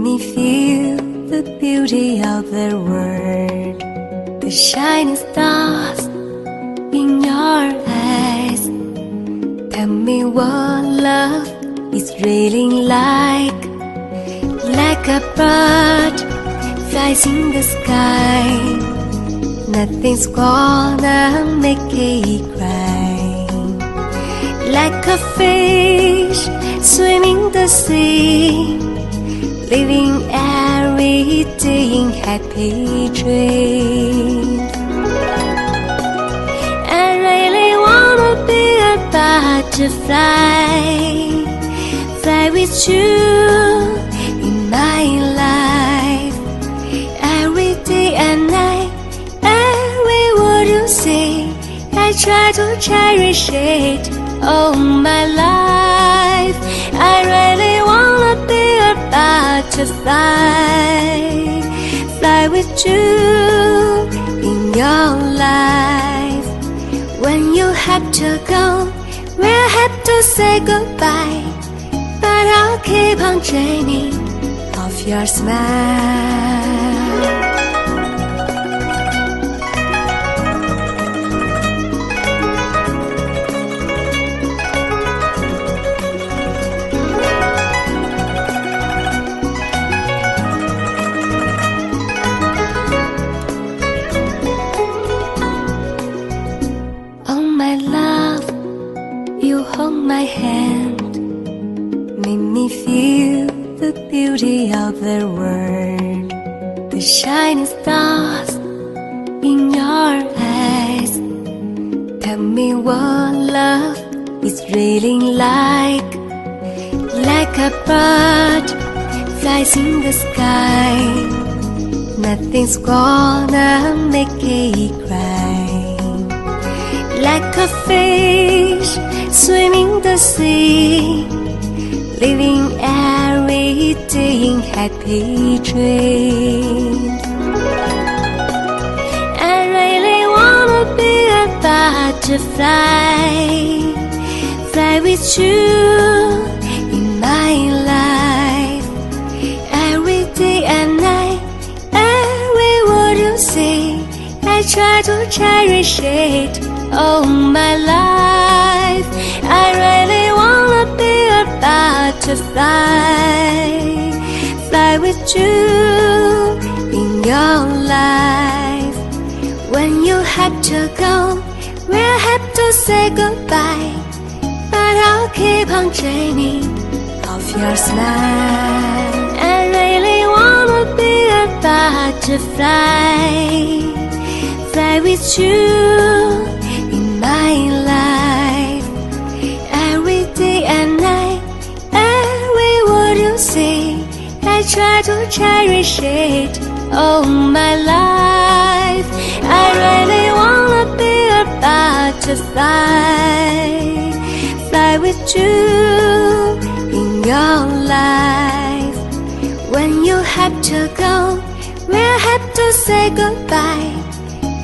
me feel the beauty of the world, the shining stars in your eyes. Tell me what love is really like a bird flies in the sky. Nothing's gonna make it cry. Like a fish swimming the sea, living every day in happy dreams. I really wanna be a butterfly, fly with you in my life. Every day and night, every word you say, I try to cherish it all my life. I really wanna be a butterfly, fly with you in your life. When you have to go, we'll have to say goodbye, but I'll keep on dreaming of your smile. You hold my hand, make me feel the beauty of the world, the shining stars in your eyes. Tell me what love is really like a bird flies in the sky. Nothing's gonna make it cry. Like a fish swimming the sea, living every day in happy dreams. I really wanna be a butterfly, fly with you in my life. Every day and night, every word you say, I try to cherish it all my life. I really wanna be a butterfly, fly with you in your life. When you have to go, we'll have to say goodbye, but I'll keep on dreaming of your smile. I really wanna be a butterfly, fly with you in my life. Every day and night, every word you say, I try to cherish it all my life. I really wanna be a butterfly, fly with you in your life. When you have to go, we'll have to say goodbye,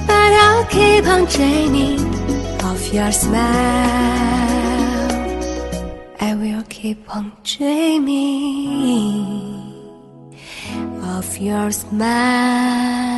but I'll keep on dreaming of your smile. I will keep on dreaming of your smile.